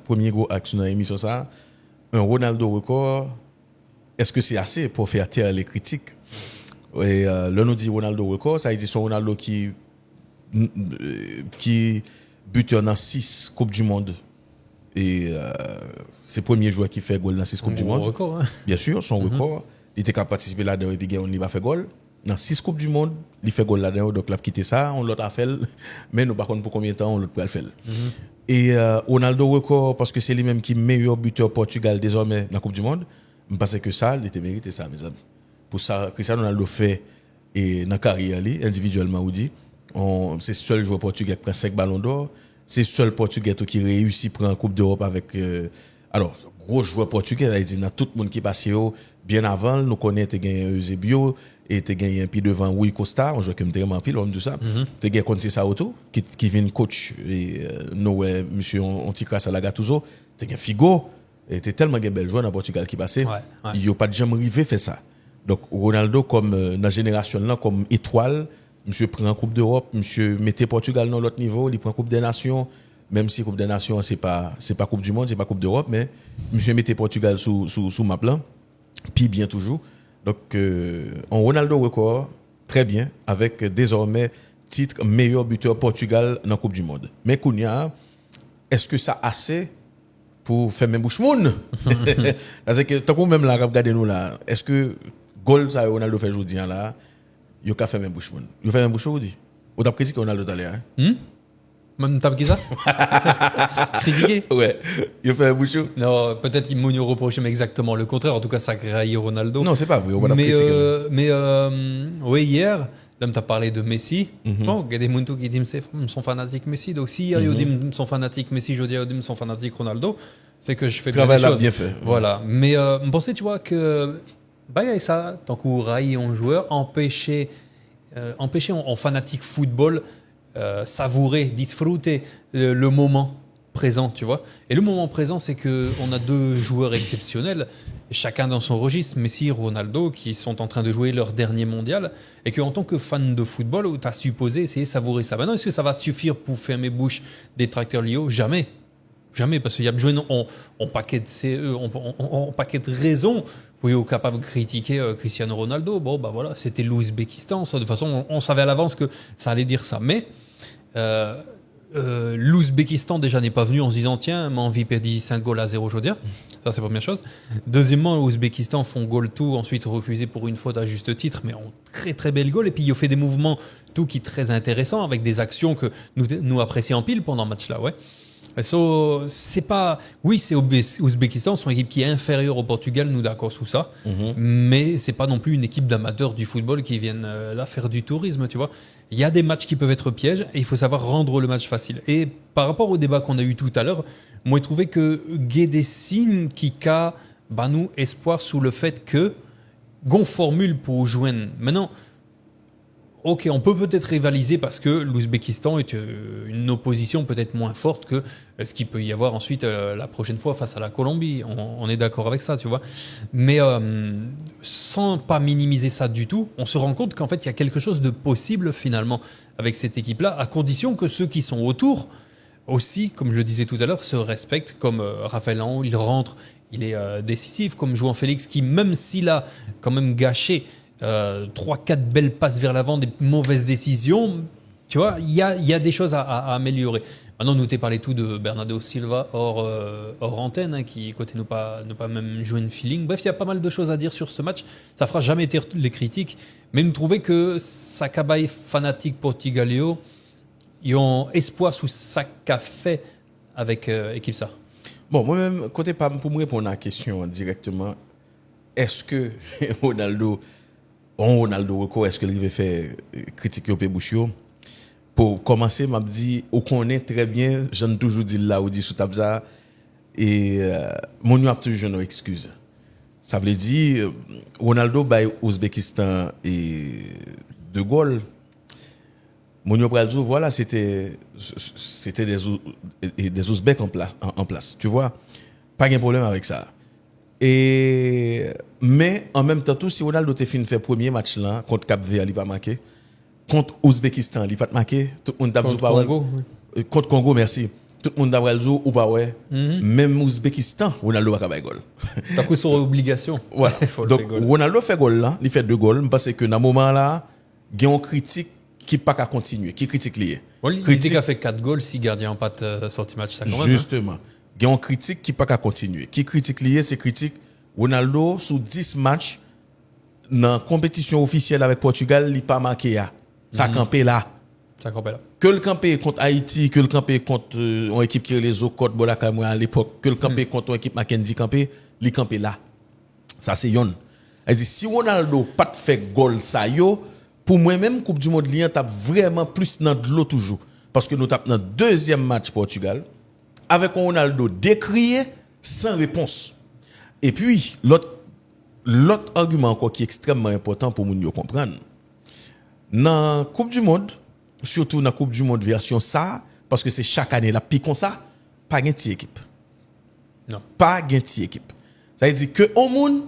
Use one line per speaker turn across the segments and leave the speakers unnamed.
Premier gros action dans l'émission ça, un Ronaldo record, est-ce que c'est assez pour faire taire les critiques? Et là nous dit Ronaldo record, ça veut dire son Ronaldo qui buteur dans 6 Coupes du Monde. Et c'est le premier joueur qui fait goal dans 6 Coupes du Monde.
Record, hein?
Bien sûr, son record. Il était capable de participer là-dedans et puis il n'a pas fait goal. Dans 6 Coupes du Monde, il fait goal là-dedans. Donc, il a quitté ça, on l'a fait. Mais nous, par contre, pour combien de temps, on l'a fait. Et Ronaldo record, parce que c'est lui-même qui est meilleur buteur Portugal désormais dans la Coupe du Monde. Je pense que ça, il était mérité ça, mes amis. Pour ça, Cristiano Ronaldo fait et dans la carrière, individuellement, c'est le seul joueur portugais qui prend 5 ballons d'or. C'est le seul portugais qui réussit à prendre la Coupe d'Europe avec. Alors, gros joueur portugais, il dit, dans tout le monde qui passe bien avant, nous connaissons Eusebio et tu gagné un pied devant Rui Costa, on joue comme vraiment pile, on dit ça. Tu gagné contre César Auto, qui vient coach, et Noé, monsieur Anticras à la Gattuso, tu gagné Figo, et tu tellement un bel joueur dans le Portugal qui passait. Il n'y a pas de jamais arrivé faire ça. Donc, Ronaldo, comme dans la génération là, comme étoile, monsieur prend la Coupe d'Europe, monsieur mettait Portugal dans l'autre niveau, il prend Coupe des Nations, même si Coupe des Nations, c'est pas Coupe du Monde, c'est pas Coupe d'Europe, mais monsieur mettait Portugal sous ma plan, puis bien toujours. Donc, en Ronaldo record, très bien, avec désormais titre meilleur buteur Portugal dans la Coupe du Monde. Mais Kounia, est-ce que ça assez pour faire même bouche monde? Parce que tant qu'on même là, regardez nous là, est-ce que goal ça Ronaldo fait aujourd'hui là, il a fait même bouche monde. Il fait même bouche aujourd'hui. On t'a critiqué Ronaldo tout à l'heure.
Même t'as ça? Critiqué?
Ouais. Il fait un bouchon.
Non, peut-être qu'il m'ont reproché, mais exactement le contraire. En tout cas, ça graille Ronaldo.
Non, c'est pas vrai.
Oui, hier, là, tu as parlé de Messi. Bon, il y a des gens qui disent qu'ils sont fanatiques Messi. Donc, si ils disent sont fanatiques Messi, je dis qu'ils sont fanatiques Ronaldo, c'est que je fais bien les choses.
Bien fait.
Voilà. Mais je pensais, tu vois, que ça, tant qu'on raille un joueur, empêcher en fanatique football, savourer, disfruter le moment présent, tu vois. Et le moment présent, c'est que on a deux joueurs exceptionnels, chacun dans son registre, Messi et Ronaldo, qui sont en train de jouer leur dernier mondial, et que en tant que fan de football, tu as supposé essayer de savourer ça. Maintenant, est-ce que ça va suffire pour fermer bouche des tracteurs Lio? Jamais. Jamais, parce qu'il y a besoin en paquet de raisons pour être capable de critiquer Cristiano Ronaldo. Bon, bah voilà, c'était l'Ouzbékistan. De toute façon, on savait à l'avance que ça allait dire ça. Mais l'Ouzbékistan déjà n'est pas venu en se disant tiens, m'a envie perdu 5-0 aujourd'hui. Ça, c'est la première chose. Deuxièmement, l'Ouzbékistan font goal tout, ensuite refusé pour une faute à juste titre, mais en très très belle goal. Et puis, ils ont fait des mouvements tout qui très intéressants avec des actions que nous apprécions en pile pendant le match là, ouais. C'est pas. Oui, c'est Ouzbékistan, c'est une équipe qui est inférieure au Portugal, nous d'accord sous ça. Mais c'est pas non plus une équipe d'amateurs du football qui viennent là faire du tourisme, tu vois. Il y a des matchs qui peuvent être pièges et il faut savoir rendre le match facile. Et par rapport au débat qu'on a eu tout à l'heure, moi, j'ai trouvé que il des signes qui a nous espoir sous le fait que gon formule pour joindre. Maintenant. Ok, on peut peut-être rivaliser parce que l'Ouzbékistan est une opposition peut-être moins forte que ce qu'il peut y avoir ensuite la prochaine fois face à la Colombie. On est d'accord avec ça, tu vois. Mais sans pas minimiser ça du tout, on se rend compte qu'en fait, il y a quelque chose de possible finalement avec cette équipe-là, à condition que ceux qui sont autour aussi, comme je le disais tout à l'heure, se respectent, comme Raphaël Leão, il rentre, il est décisif, comme João Félix, qui même s'il a quand même gâché 3-4 belles passes vers l'avant, des mauvaises décisions, tu vois, il y a des choses à améliorer. Maintenant, nous t'ai parlé tout de Bernardo Silva hors antenne, hein, qui côté ne pas même jouer une feeling. Bref, il y a pas mal de choses à dire sur ce match. Ça fera jamais taire les critiques, mais nous trouvons que sa cabaye fanatique Portugalio, ils ont espoir sous ça qu'a fait avec équipe ça.
Bon, moi-même, côté pour me répondre à la question directement, est-ce que Ronaldo record, est-ce qu'il va faire critiquer au Pébouchio? Pour commencer, m'a dit, on connaît très bien, j'en ai toujours dit là, ou dit sous Tabza, et mon a toujours une excuse. Ça veut dire, Ronaldo by Ouzbékistan et De Gaulle, mon Brazil, voilà, c'était des Ouzbeks en place, tu vois? Pas de problème avec ça. Mais en même temps, tout si Ronaldo te fin fait premier match là contre Cap-Vert, il pas marqué. Contre Ouzbékistan, il pas marqué.
Contre Congo.
Contre Congo, merci. tout le monde d'après le jour ou pas ouais. Même Ouzbékistan, Ronaldo va faire goal.
Ça coûte son obligation.
Voilà. Donc Ronaldo fait goal là, il fait 2 goals parce que dans moment là, il y a un critique qui pas qu'à continuer, qui critique lié.
Il dit qu'il a fait 4 goals si gardien pas sorti match ça quand même.
Justement. Il y a un critique qui pas qu'à continuer. Qui critique lié, c'est critique Ronaldo sous 10 matchs dans compétition officielle avec Portugal, il pas marqué là. Ça campé là.
Ça campé là.
Que le campé contre Haïti, que le campé contre une équipe qui est les Ocot Bolakamoua à l'époque, que le campé contre une équipe Mackenzie campé, il campé là. Ça c'est yon. Elle dit si Ronaldo pas de fait goal ça yo, pour moi même Coupe du monde lien tape vraiment plus dans de l'eau toujours parce que nous tape dans deuxième match Portugal avec un Ronaldo décrié sans réponse. Et puis l'autre argument encore qui est extrêmement important pour nous comprendre. Dans Coupe du monde, surtout dans Coupe du monde version ça parce que c'est chaque année la puis comme ça, pas gain équipe.
Non.
Pas gain équipe. Ça veut dire que au monde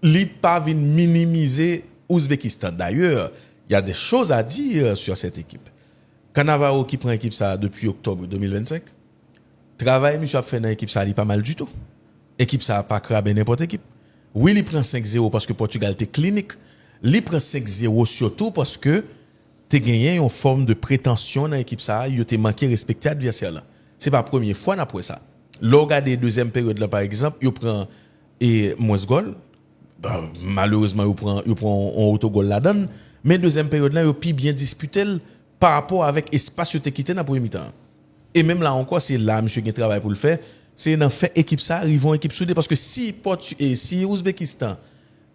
li pas vinn minimiser Ouzbékistan. D'ailleurs, il y a des choses à dire sur cette équipe. Cannavaro qui prend l'équipe ça depuis octobre 2025. Travail monsieur a fait dans l'équipe ça, il pas mal du tout. Équipe ça a pas crabé n'importe équipe. Oui, il prend 5-0 parce que Portugal était clinique. Il prend 5-0 surtout parce que tu gagné une forme de prétention dans l'équipe ça, il te manqué respecter adversaire là. C'est pas la première fois après ça. L'orga des deuxième période là par exemple, il prend et moins goal. Malheureusement il prend un autogol là-dedans, mais deuxième période là il puis bien disputé par rapport avec espace qui quitté dans premier mi-temps. Et même là encore c'est là monsieur qui travaille pour le faire, c'est dans fait équipe ça, ils vont équipe soudée parce que si Ouzbékistan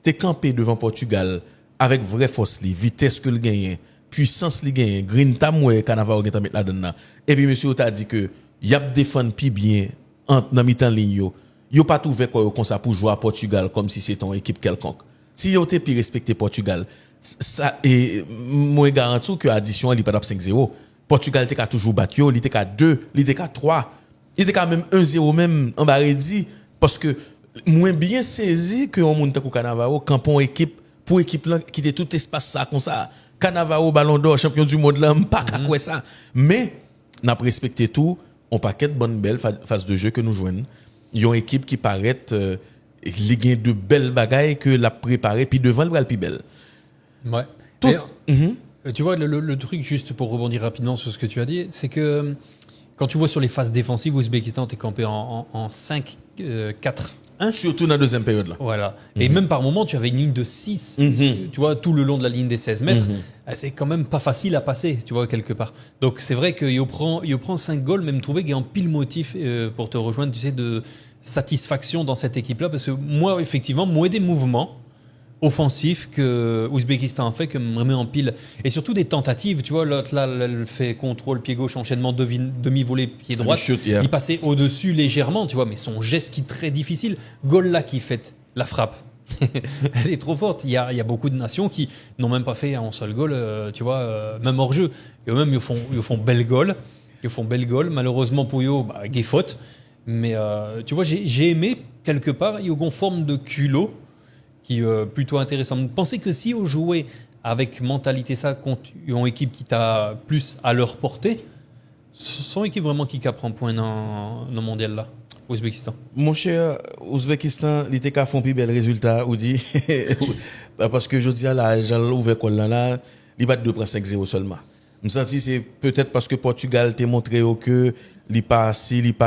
t'es campé devant Portugal avec vraie force li, vitesse que le gagne, puissance li gagne, green tam ouais Cannavaro qui t'a mettre là-dedans. Et puis monsieur t'a dit que y a défendre puis bien dans mi-temps ligne yo pas trouvé quoi comme ça pour jouer à Portugal comme si c'était une équipe quelconque. Si yo t'es plus respecté Portugal, ça et moi garantis que addition il pas 5-0. Portugal était toujours battu, il était qu'à 2, il était qu'à 3, il était quand même 1-0 même en barredi parce que moins bien saisi que on monte au Cannavaro quand pour équipe là qui était tout espace ça comme ça. Cannavaro Ballon d'Or champion du monde là pas quoi ça. Mais n'a respecté tout, on paquet de bonnes belles phase de jeu que nous jouons. Il y a une équipe qui paraît il gagne de belles bagailles que la préparer puis devant le plus belle.
Ouais.
Tous.
Tu vois le truc juste pour rebondir rapidement sur ce que tu as dit, c'est que quand tu vois sur les phases défensives Ouzbékistan t'es campé en 5-4-1
surtout dans la deuxième période là.
Voilà. Et même par moment tu avais une ligne de 6, tu vois tout le long de la ligne des 16 mètres. C'est quand même pas facile à passer, tu vois quelque part. Donc c'est vrai que il prend 5 goals, même trouver qu'il y a un pile motif pour te rejoindre, tu sais, de satisfaction dans cette équipe là parce que moi effectivement des mouvements offensif que Ouzbékistan a fait que me remet en pile et surtout des tentatives, tu vois, l'autre là elle fait contrôle pied gauche, enchaînement demi-volée pied droit, il passait au-dessus légèrement, tu vois, mais son geste qui est très difficile, goal là qui fait la frappe elle est trop forte, il y a beaucoup de nations qui n'ont même pas fait un seul goal, tu vois, même hors jeu, et eux-mêmes ils font belle goal, malheureusement pour eux gay faute, mais tu vois j'ai aimé quelque part, il y a une forme de culot qui est plutôt intéressant. Pensez que si on jouait avec mentalité ça contre une équipe qui t'a plus à leur portée, ce sont équipe vraiment qui prend point dans le mondial là, Ouzbékistan.
Mon cher, Ouzbékistan, il était qu'à font plus bel résultat ou dit parce que je dis là, j'ai ouvert quoi là, il bat 2.5-0 seulement. Je me sens c'est peut-être parce que Portugal t'a montré que il pas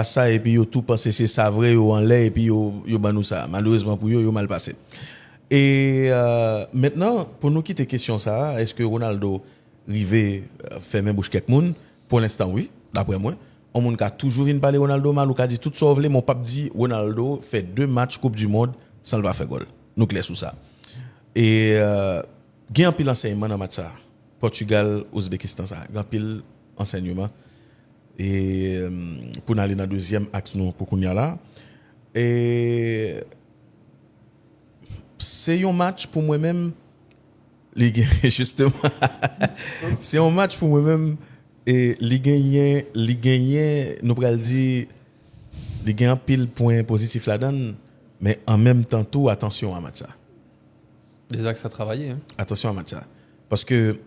ça et puis yo tout pensé c'est ça vrai ou en l'air et puis yo banou ça. Malheureusement pour yo mal passé. Et maintenant, pour nous quitter question ça, est-ce que Ronaldo rivé fait même bouche quelques moun? Pour l'instant, oui, d'après moi. On moun ka toujours vinn parler Ronaldo mal ou ka dit tout sauve mon pape dit Ronaldo fait 2 matchs Coupe du monde sans le pas faire goal. Nous clair sur ça. Et gain pile enseignement dans match ça. Portugal, Ouzbékistan ça, gain pile enseignement. Et pour aller dans deuxième axe nous pour qu'on y a là. Et c'est un match pour moi-même, justement, c'est un match pour moi-même, et les gagnants, nous pourrions dire, les gagnants pile point positif là-dedans, mais en même temps, tout, attention à match ça.
Des axes à travailler. Hein.
Attention à match ça. Parce que,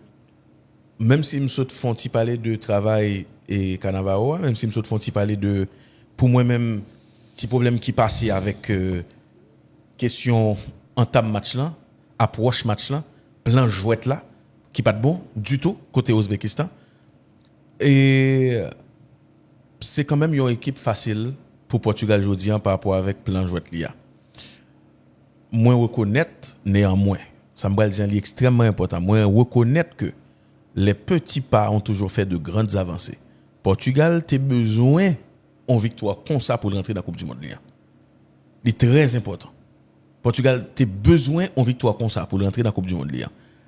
même si nous font parler de travail et Cannavaro, même si me font parler de pour moi-même petit problème qui passait avec question entame match là, approche match là, plan jouette là qui pas de bon du tout côté Ouzbékistan. Et c'est quand même une équipe facile pour Portugal aujourd'hui par rapport avec plan jouette là. Moi reconnaître néanmoins, ça me dire extrêmement important, moi reconnaître que les petits pas ont toujours fait de grandes avancées. Portugal a besoin d'une victoire comme ça pour rentrer dans la Coupe du Monde. C'est très important. Portugal a besoin d'une victoire comme ça pour rentrer dans la Coupe du Monde.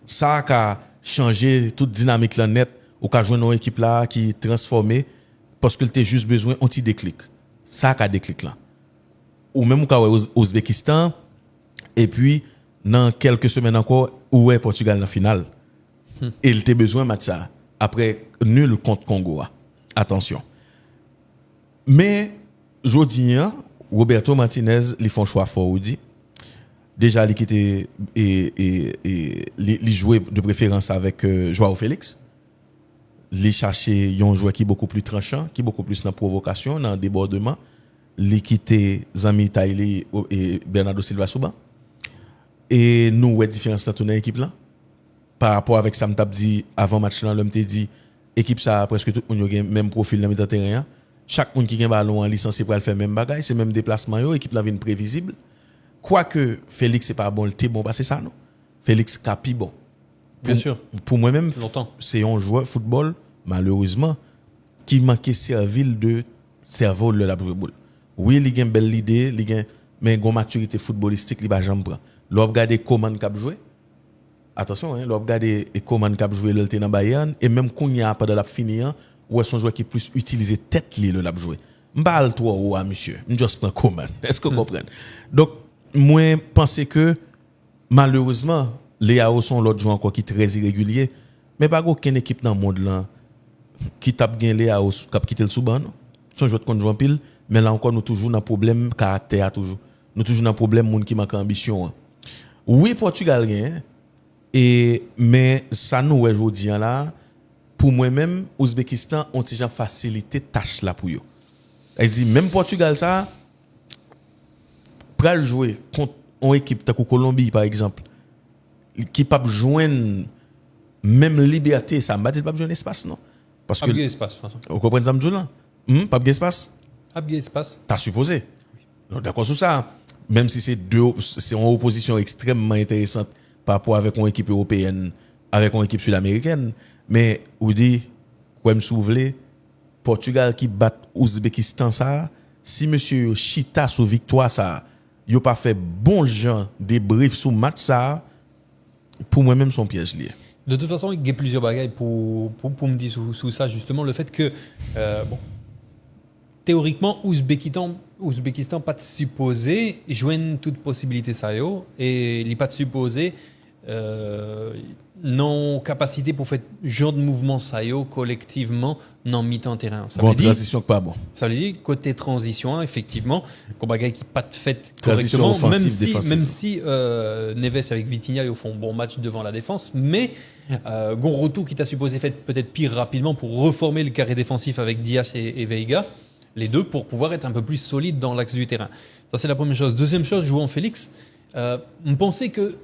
Ça a changé toute dynamique là net, ou qu'a joué une équipe là qui est transformée parce qu'il a juste besoin d'un petit déclic. Ça a déclic là. Ou même au Ouzbékistan, et puis dans quelques semaines encore, où est Portugal dans la finale. Et il a besoin de match ça. Après, nul contre Congo. Attention. Mais, jeudi, Roberto Martinez, ils font choix fort, ou dit. Déjà, il quitté et il jouait de préférence avec Joao Félix. Il cherchait un joueur qui est beaucoup plus tranchant, qui est beaucoup plus dans la provocation, dans le débordement. Il quitté Zami Taïli et Bernardo Silva Souban. Et nous, ouais, différence dans l'équipe là. Par rapport avec ça, m't'a dit avant match là, l'homme t'a dit équipe ça presque tout le monde a même profil dans le terrain. Chaque monde qui a un ballon en licencié pour faire même bagaille, c'est même déplacement yo, équipe là vient prévisible. Quoique Félix c'est pas bon, le t'es bon c'est ça non. Félix capi bon.
Bien sûr.
Pour moi-même,
Longtemps.
c'est un joueur football malheureusement qui manquait servile de cerveau de la boule. Oui, il a une belle idée, mais une maturité footballistique, il va jamais prendre. L'on regarde comment il joué. Attention, l'on regarde comment il joué le dans Bayern et même quand il y a pas de la finir, où est son joueur qui plus utiliser tête li le l'a joué. M'bal toi ou monsieur, juste prend comment. Est-ce que vous comprenez? Donc moi pense que malheureusement les AO sont l'autre joueur encore qui très irrégulier, mais pas aucune équipe dans le monde là qui tape gain les AO qui quitter le sous-ban. Son joueur contre joueur pile, mais là encore nous toujours dans problème caractère toujours. Nous toujours dans problème monde qui manque ambition. Oui, Portugal gagne. Mais ça nous aujourd'hui là pour moi-même Ouzbékistan ont déjà facilité tâche là pour eux. Elle dit même Portugal ça pral jouer contre une équipe comme Colombie par exemple qui pas joindre même liberté ça m'a dit pas joindre espace non parce
que espace
vous comprenez ça me là pas espace
espace
t'as supposé oui. D'accord sur ça même si c'est une opposition extrêmement intéressante par rapport avec une équipe européenne, avec une équipe sud-américaine. Mais, vous dites, quoi me souvenez, Portugal qui bat Ouzbékistan, ça, si monsieur Chita sous victoire, ça, il n'a pas fait bon genre débrief sous match, ça, pour moi-même, son piège lié.
De toute façon, il y a plusieurs bagailles pour me dire sous ça, justement, le fait que, bon, théoriquement, Ouzbékistan pas de supposé joindre toute possibilité ça et il pas de supposé non capacité pour faire genre de mouvement ça collectivement dans mi-temps terrain.
Ça bon, transition pas bon.
Ça veut dire côté transition effectivement, qu'on bagaille qui pas de fait
correctement
même si Neves avec Vitinha ils font un bon match devant la défense, mais Gonroto qui t'a supposé faire peut-être pire rapidement pour reformer le carré défensif avec Dias et Veiga. Les deux pour pouvoir être un peu plus solide dans l'axe du terrain. Ça, c'est la première chose. Deuxième chose, jouant Félix, on pensait que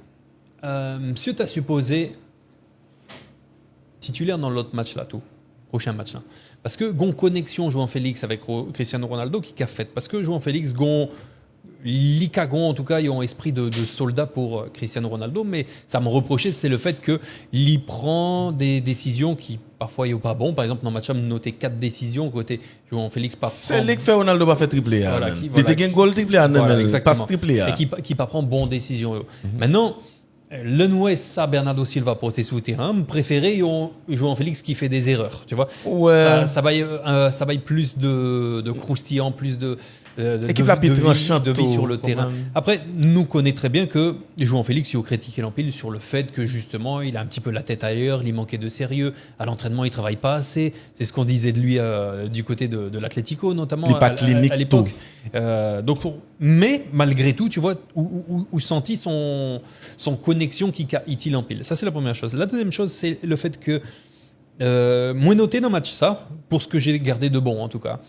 monsieur t'a supposé titulaire dans l'autre match là, tout, prochain match là. Parce que gon connexion jouant Félix avec Cristiano Ronaldo qui a fait. Parce que jouant Félix, gon l'Icagon, en tout cas, ils ont esprit de soldat pour Cristiano Ronaldo, mais ça me reprochait, c'est le fait qu'il prend des décisions qui, parfois, il n'est pas bon. Par exemple, dans le match, on noté 4 décisions côté jouant Félix.
C'est lui qui fait Ronaldo pas fait triplé. Il était un goal triplé, pas triplé.
Et qui pas prend bonne décision. Maintenant, le Nuez, ça, Bernardo Silva pour tes souterrains, préféré, jouant Félix qui fait des erreurs, tu vois.
Ouais.
Ça baille plus de croustillant, plus de vie sur le terrain. Après, nous connaît très bien que jouant Félix, il a critiqué l'Empile sur le fait que justement, il a un petit peu la tête ailleurs, il manquait de sérieux. À l'entraînement, il travaille pas assez. C'est ce qu'on disait de lui du côté de l'Atlético, notamment à l'époque. Mais malgré tout, tu vois, où senti son connexion qui a Iti l'Empile. Ça, c'est la première chose. La deuxième chose, c'est le fait que moins noté dans le match ça, pour ce que j'ai gardé de bon en tout cas.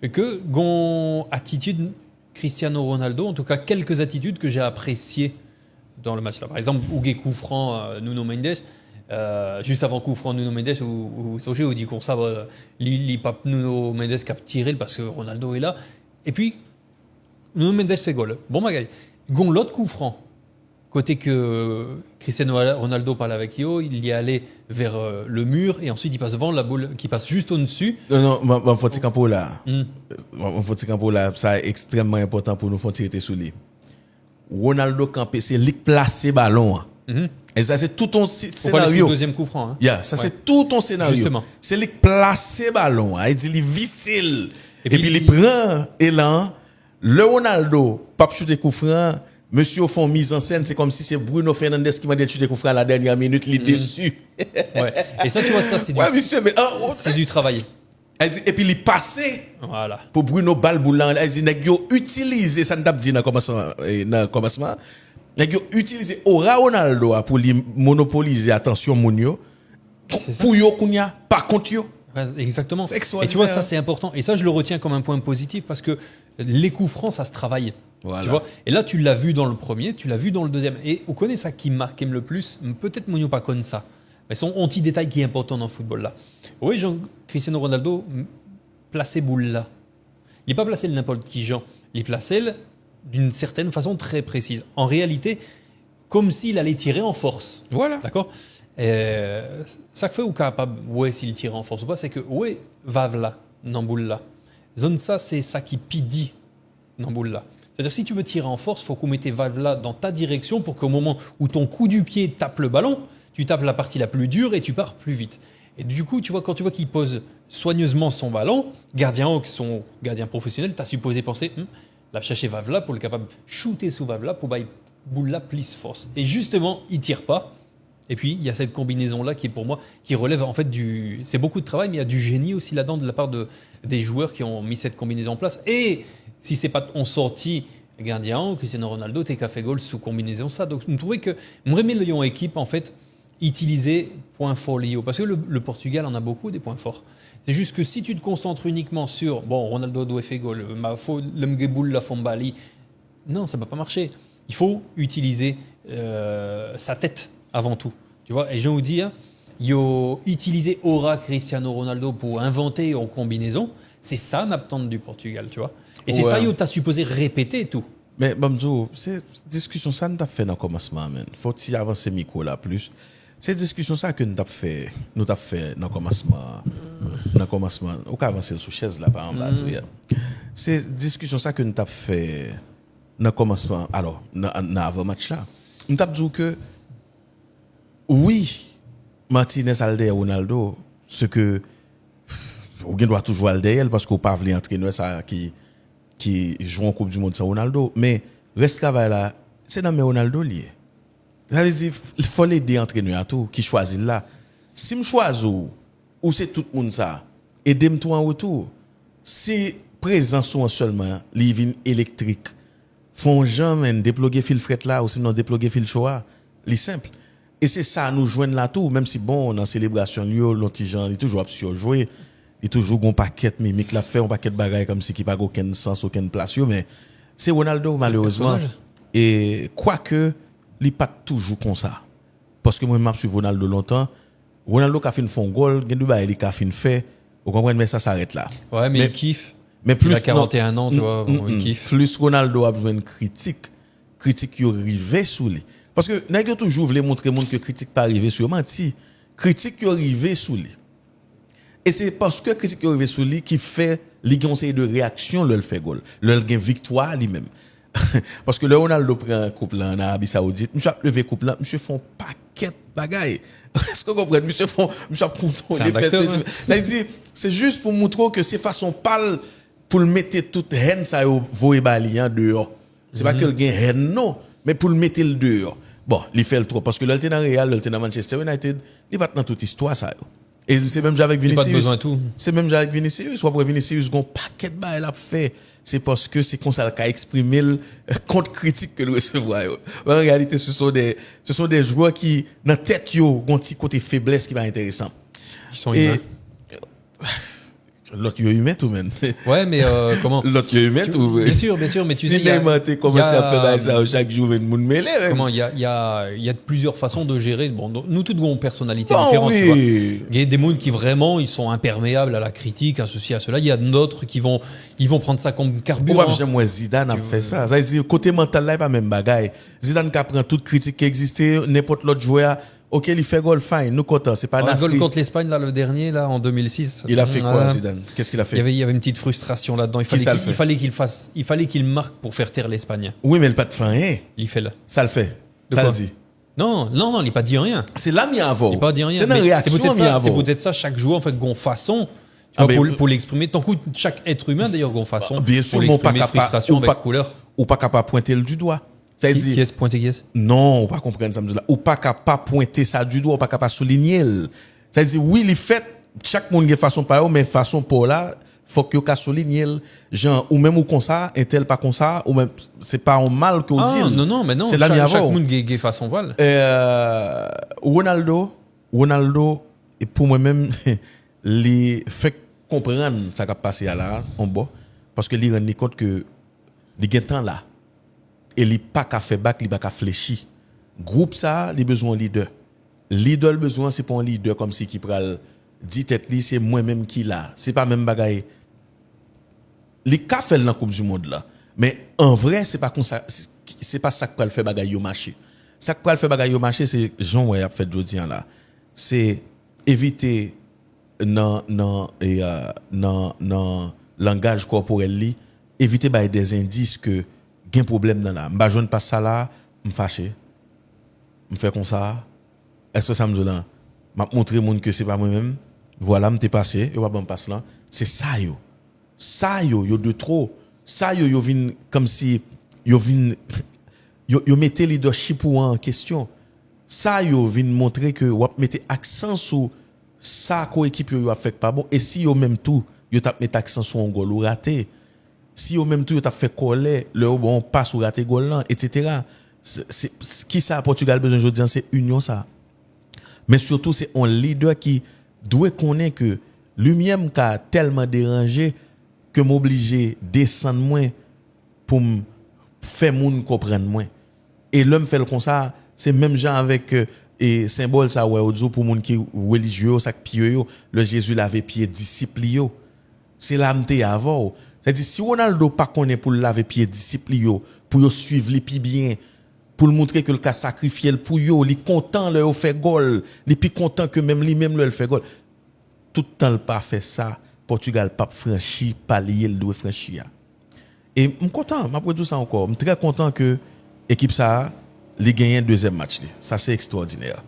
Et que gon attitude Cristiano Ronaldo, en tout cas quelques attitudes que j'ai appréciées dans le match là. Par exemple, Hugues coup franc Nuno Mendes, juste avant coup franc Nuno Mendes ou Sogé ou dit qu'on ça li pas Nuno Mendes qui a tiré parce que Ronaldo est là. Et puis Nuno Mendes fait goal. Bon magaï. Gon l'autre coup franc. Côté que Cristiano Ronaldo parle avec Yo, il y est allé vers le mur et ensuite il passe devant la boule qui passe juste au-dessus.
Non, faut dire campo là. Faut dire campo là, ça est extrêmement important pour nous faire tirer sous lui. Ronaldo campé, c'est lui placer ballon. Et ça c'est tout ton scénario.
Le deuxième coup franc. Hein.
Yeah, ça c'est tout ton scénario.
Justement.
C'est lui placer ballon. Il dit il vissile. Et puis il prend élan. Le Ronaldo, pas shooter coup franc. Monsieur au fond mise en scène, c'est comme si c'est Bruno Fernandes qui m'a dit shooter coup franc à la dernière minute, il est déçu.
Ouais. Et ça tu vois ça c'est du
monsieur, mais
c'est du travail.
Et puis il passé
voilà.
pour Bruno Balboulan, il dit nèg yo utiliser ça n'a dit dans commencement nèg yo utiliser aura Ronaldo pour lui monopoliser attention monio pour yo kounya par contre yo.
Exactement.
C'est extraordinaire.
Et tu vois ça c'est important et ça je le retiens comme un point positif parce que les coups francs ça se travaille.
Voilà.
Tu vois. Et là tu l'as vu dans le premier, tu l'as vu dans le deuxième et on connaît ça qui marque le plus, peut-être monio pas comme ça. Mais c'est un petit détail qui est important dans le football là. Oui, Cristiano Ronaldo placé boule là. Il n'est pas placé n'importe qui Jean. Il est placé d'une certaine façon très précise. En réalité, comme s'il allait tirer en force.
Voilà.
D'accord. Ça fait ou capable, ouais, s'il tire en force ou pas, c'est que ouais, vave là, dans boule là. Zone ça, c'est ça qui pidi dans boule là. C'est-à-dire si tu veux tirer en force, faut qu'on mette vave là dans ta direction pour qu'au moment où ton coup du pied tape le ballon, tu tapes la partie la plus dure et tu pars plus vite. Et du coup, tu vois, quand tu vois qu'il pose soigneusement son ballon, gardien son gardien professionnel, tu as supposé penser, la chercher Vavla pour le capable de shooter sous Vavla pour bailler boule là, plus force. Et justement, il tire pas. Et puis, il y a cette combinaison-là qui est pour moi, qui relève en fait du. C'est beaucoup de travail, mais il y a du génie aussi là-dedans de la part des joueurs qui ont mis cette combinaison en place. Et si c'est pas on sorti gardien, Cristiano Ronaldo, t'es qu'à fait goal sous combinaison ça. Donc, je me trouvais que. Moi, le Lyon équipe, en fait, utiliser point fort Lio. Parce que le Portugal en a beaucoup des points forts. C'est juste que si tu te concentres uniquement sur bon, Ronaldo doit faire goal, le Mgeboul, la Fombali, non, ça ne va pas marcher. Il faut utiliser sa tête avant tout. Tu vois, et je vous dis, il faut utiliser Aura Cristiano Ronaldo pour inventer en combinaison. C'est ça l'attente du Portugal, tu vois. Et c'est ça, tu as supposé répéter et tout.
Mais Bamzo, cette discussion, ça nous a fait dans le commencement, man. Faut-il avancer micro là plus? C'est discussion ça que nous avons fait dans le commencement. Dans le commencement, on peut avancer sur chaise là, par exemple. Là, c'est discussion ça que nous avons fait dans le commencement. Alors, dans avant-match là, nous avons dit que oui, Martinez Alder Ronaldo, ce que on doit toujours Alder parce qu'on pas voulu entraîner ça qui joue en Coupe du Monde sans Ronaldo, mais reste travail là, c'est dans mes Ronaldo lié. Il faut l'aider entraîneur à tout qui choisit là. Si me choisis ou c'est tout le monde ça, aidez-moi en retour. Si présence ou seulement living électrique font jamais déploguer fil fret là ou sinon déploguer fil choix, c'est simple. Et c'est ça nous joindre là tout, même si bon dans célébration lieu l'antigen il toujours sur jouer, il toujours un paquet mimique là fait un paquet de bagaille comme si qui pas aucun sens aucune place mais c'est Ronaldo malheureusement et quoique il pas toujours comme ça parce que moi m'a suivi Ronaldo longtemps. Ronaldo qui a fait un fond goal, gen du bail il a fait fait, vous comprenez mais ça s'arrête là.
Ouais, mais il kiffe.
Mais plus
il a 41 ans, tu vois, il kiffe.
Plus Ronaldo a besoin de critique qui arrivé sous lui. Parce que n'a toujours voulu montrer monde que critique pas arrivé sur menti. Critique qui arrivé sous lui. Et c'est parce que critique qui arrivé sous lui qui fait les conseils de réaction le fait goal, le gain victoire lui-même. Parce que le Ronaldo prend coupe là en Arabie Saoudite, monsieur a levé coupe là, monsieur font paquet bagaille. Est-ce que vous comprenez monsieur a contrôlé ça dit c'est juste pour montrer que c'est façon pâle pour le mettre toute haine ça voyer balian dehors. C'est pas que le gain haine non, mais pour le mettre le dehors. Bon, il fait le trop parce que l'alté dans Real, l'alté dans Manchester United, il pas dans toute histoire ça. Et c'est même avec Vinicius.
Pas besoin tout.
C'est même avec Vinicius, soit pour Vinicius gon paquet de bail a fait. C'est parce que c'est comme ça qu'a exprimé le contre critique que le recevoir. En réalité, ce sont des joueurs qui dans tête yo gon petit côté faiblesse qui va intéressant.
Ils sont humains.
L'autre, il est humain tout même.
Ouais, mais comment
L'autre, il est humain tout.
Bien sûr, mais tu sais,
Si Neymar t'es commencé à faire ça chaque jour, il monde mêlé.
Comment il y a plusieurs façons de gérer. Bon, nous tous avons une personnalité
Bon,
différente. Tu vois.
oui.
Il y a des gens qui vraiment ils sont imperméables à la critique, à ceci, à cela. Il y a d'autres qui vont prendre ça comme
Pourquoi
carburant.
j'aime moi Zidane a fait ça? Ça veut dire côté mental là, il pas même bagaille. Zidane qui prend toute critique qui existait, n'importe l'autre joueur. OK, il fait goal fine, nous contents, c'est pas
Le
Nasri.
goal contre l'Espagne là, le dernier là en 2006.
Il a fait quoi Zidane? Qu'est-ce qu'il a fait?
Il y avait une petite frustration là-dedans. Il fallait qu'il marque pour faire taire l'Espagne.
Oui, mais il pas de fin, hein?
Il fait là.
Ça le fait.
De
Ça
quoi
le dit.
Non, il n'a pas dit rien.
C'est là mis avant.
Il n'a pas dit rien.
C'est une
Mais
réaction mis
c'est
avant.
peut-être ça chaque joueur en fait gon façon.
Ah,
Tu vois,
mais-
pour l'exprimer. Tant que chaque être humain d'ailleurs gon façon.
Bien sûr,
pour
mais on pas
l'exprimer
capable-
frustration
on
avec
pas-
couleur.
Ou pas capable de pointer le du doigt. Ça veut
Qui
dire
est-ce pointé qui est-ce?
non, on pas comprendre ça me dit là. Ou pas capable de pointer ça du doigt, ou pas capable de souligner. Ça veut dire oui, il fait chaque monde a façon par mais façon pour là, faut que yo souligner genre ou même ou comme ça, un tel pas comme ça ou même c'est pas un mal qu'on
Ah
dit.
non, mais non.
C'est là mis
Chaque
avant.
monde gagne façon voile.
Ronaldo, et pour moi-même, les fait comprendre ça qui a passé à là, en bas, parce que il rend compte que il a temps là, et il pas qu'à faire back, il pas qu'à fléchir. Groupe ça, il a besoin de leader. Leader, le besoin, c'est pas un leader comme si qui pral dit tête li, c'est moi-même qui là. C'est pas même bagaille. Les cas fait dans la Coupe du Monde là. Mais en vrai, c'est pas comme ça, c'est pas ça que pral faire bagaille au marché. Ça que pral faire bagaille au marché, c'est Jean ouais a fait jodi là. C'est éviter non langage corporel li, éviter bailler des indices que gen problème dans là. M'ba joine pas ça là, me fâché. Me fait comme ça. Est-ce que ça me dit là? M'a montré monde que c'est pas moi-même. Voilà, m'était passé, et me passe là. C'est ça yo. Ça yo de trop. Ça yo vinn comme si yo vinn yo mettez leadership ou en question. Ça yo vinn montrer que ou mettez accent sur ça coéquipe yo a fait pas bon et si yo même tout yo t'a mettre accent sur un goal ou raté. Si yo même tout yo t'a fait coller le bon passe ou raté goal là etc. C'est qui ça Portugal besoin aujourd'hui c'est union ça. Mais surtout c'est un leader qui doit connaître que lumière m'a tellement dérangé que m'obliger descendre moins pour me faire moun comprendre moins. Et l'homme fait le comme ça, c'est même genre avec et symbole ça ouais pour moun qui religieux ça pieux yo, le Jésus laver pied disciple yo. C'est l'amté avant. C'est-à-dire si Ronaldo pas connaît pour laver pied disciple yo, pour yo suivre les pi bien, pour le montrer que le cas sacrifié pour yo, il content le fait goal, il plus content que même lui même le fait goal. Tout le temps le pas fait ça, Portugal pas franchi palier le doit franchir. Et je suis content, je dire ça encore. Je suis très content que l'équipe ça a gagné un deuxième match. Ça, c'est extraordinaire.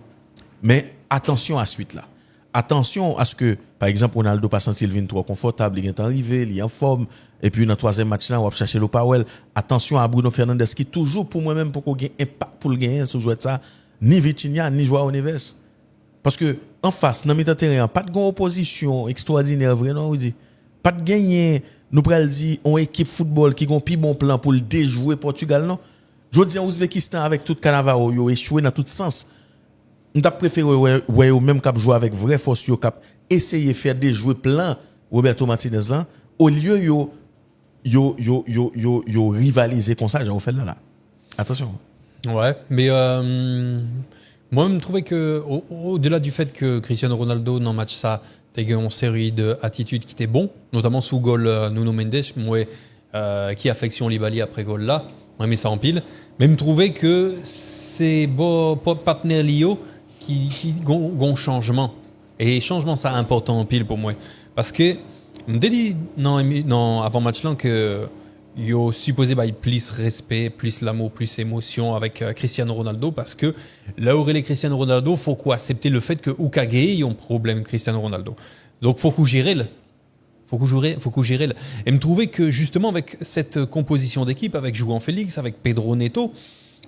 Mais attention à la suite là. Attention à ce que, par exemple, Ronaldo pas senti le trop confortable, il est arrivé, il est en forme. Et puis, dans le troisième match là, on va chercher le Powell. Attention à Bruno Fernandes qui, toujours pour moi-même, pour qu'on gagne impact pour le gagner, ce joueur ça, ni Vitinha, ni Joao Neves. Parce que, en face, dans le terrain, pas de grande opposition extraordinaire, vrai, non, on dit. Pas de gagner. Nous pral dit on équipe football qui gon pi bon plan pour le déjouer Portugal non. Je dis en Ouzbékistan avec tout Cannavaro yo échoué dans tout sens. On t'a préféré ouais même cap jouer avec vraie force yo cap essayer faire déjouer plan Roberto Martinez là au lieu yo rivaliser comme ça, j'ai fait là. Attention.
Ouais, mais moi je me trouvais que au-delà du fait que Cristiano Ronaldo dans le match ça t'as eu une série d'attitudes qui étaient bons, notamment sous goal Nuno Mendes, moi qui affection les baliers après goal là, on mis ça en pile, mais me trouvais que c'est beau partenaire Lio qui gon changement et changement ça important en pile pour moi parce que me dit non avant match là que yo supposé plus respect, plus l'amour, plus émotion avec Cristiano Ronaldo parce que là où les Cristiano Ronaldo faut quoi accepter le fait que Ukage y ont problème Cristiano Ronaldo. Donc faut qu'on gère le. Faut qu'on gère le. Et me trouver que justement avec cette composition d'équipe avec João Félix, avec Pedro Neto,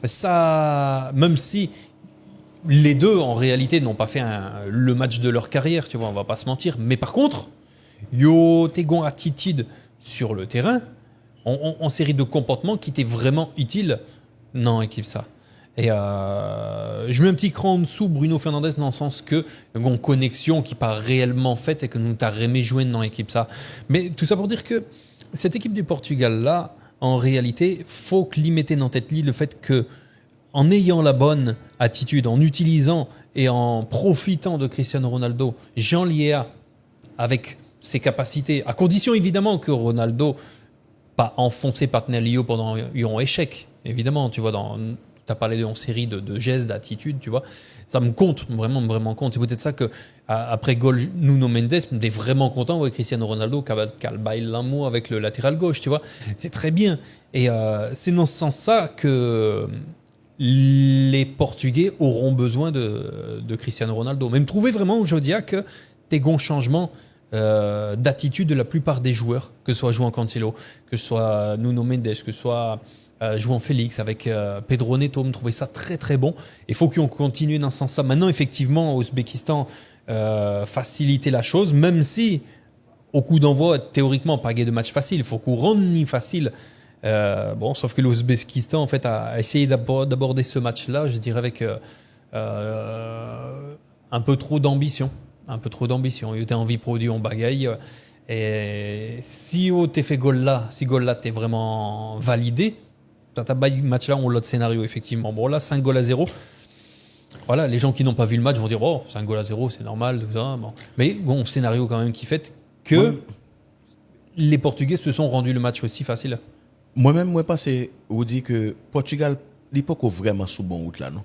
ça même si les deux en réalité n'ont pas fait le match de leur carrière, tu vois, on va pas se mentir, mais par contre, yo tégon attitude sur le terrain en série de comportements qui étaient vraiment utiles dans l'équipe ça. Et je mets un petit cran en dessous Bruno Fernandes dans le sens que une connexion qui pas réellement faite et que nous t'as remis jouer dans l'équipe ça. Mais tout ça pour dire que cette équipe du Portugal là, en réalité, faut limiter dans tête le fait que en ayant la bonne attitude, en utilisant et en profitant de Cristiano Ronaldo, Jean Liéa avec ses capacités, à condition évidemment que Ronaldo pas enfoncé Patnelio pendant un échec, évidemment, tu vois, tu as parlé en série de gestes, d'attitudes, tu vois, ça me compte, vraiment compte. C'est peut-être ça que, après goal Nuno Mendes, on est vraiment content avec Cristiano Ronaldo qui a le bail l'amour avec le latéral gauche, tu vois, c'est très bien. Et c'est dans ce sens-là que les Portugais auront besoin de Cristiano Ronaldo. Même trouver vraiment aujourd'hui que des bons changements d'attitude de la plupart des joueurs, que ce soit João Cancelo, que ce soit Nuno Mendes, que ce soit João Félix avec Pedro Neto, me trouvait ça très très bon. Il faut qu'on continue dans ce sens-là. Maintenant, effectivement, Ouzbékistan faciliter la chose, même si au coup d'envoi, théoriquement, pas gagné de match facile, il faut qu'on rende ni facile. Bon, sauf que l'Ouzbékistan en fait a essayé d'aborder ce match-là, je dirais avec un peu trop d'ambition. Il était envie de produire en bagaille. Et si t'es fait goal là, si goal là t'es vraiment validé, dans ta match là, on l'autre scénario effectivement. Bon là, 5 goals à 0. Voilà, les gens qui n'ont pas vu le match vont dire oh, 5 goals à 0, c'est normal, tout ça. Bon. Mais bon, scénario quand même qui fait que les Portugais se sont rendus le match aussi facile.
Moi-même, moi pense vous dit que Portugal n'est pas vraiment sous bon route là, non?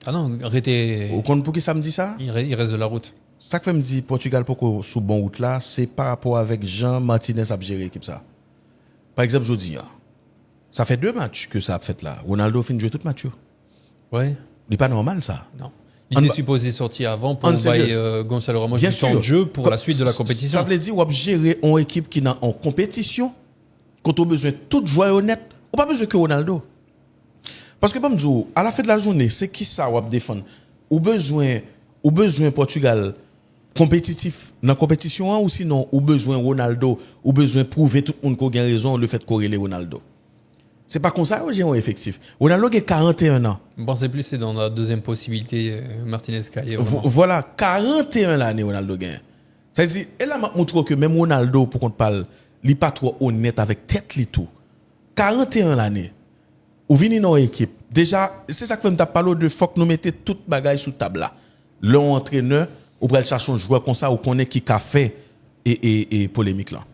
Ah non, arrêtez.
Au compte pour qui ça me dit ça?
Il reste de la route.
Ça que fait me dit Portugal pas sous bon route là, c'est par rapport avec Jean Martinez a géré l'équipe ça. Par exemple, je dis, ça fait 2 matchs que ça a fait là. Ronaldo finit de jouer tout match.
Ouais.
C'est pas normal ça.
Non. Il était supposé sortir avant pour envoyer Gonzalo Ramos du temps de jeu pour la suite de la compétition.
Ça veut dire qu'on gérer une équipe qui est en compétition quand on a besoin de tout joueur honnête. On n'a pas besoin que Ronaldo. Parce que comme je dis, à la fin de la journée, c'est qui ça on va défendre? Ou besoin Portugal compétitif dans la compétition ou sinon ou besoin Ronaldo ou besoin prouver tout le monde qu'on a raison le fait de corréler Ronaldo. C'est pas comme ça que j'ai un effectif. Ronaldo a 41 ans.
Je pensais plus c'est dans la deuxième possibilité Martinez Caillé.
Voilà, 41 l'année Ronaldo gagne. Ça veut dire elle a montré que même Ronaldo pour qu'on parle, il n'est pas trop honnête avec tête li tout. 41 l'année. Ou vini dans équipe. Déjà, c'est ça que me parler de faut que nous mettions toute bagaille sous table là. L'entraîneur ou pral chercher un joueur comme ça ou connaît qui a fait et polémique là.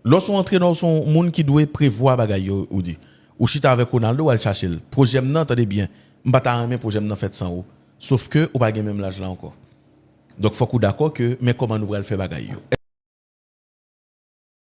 Lorsqu'on entre dans son monde qui doit prévoir bagaille ou dit ou chita avec Ronaldo ou al chercher le projet nan attendez bien m'pa un projet nan fait 100 euros sauf que ou pas même l'âge là encore. Donc faut qu'on d'accord que mais comment nous pral faire bagaille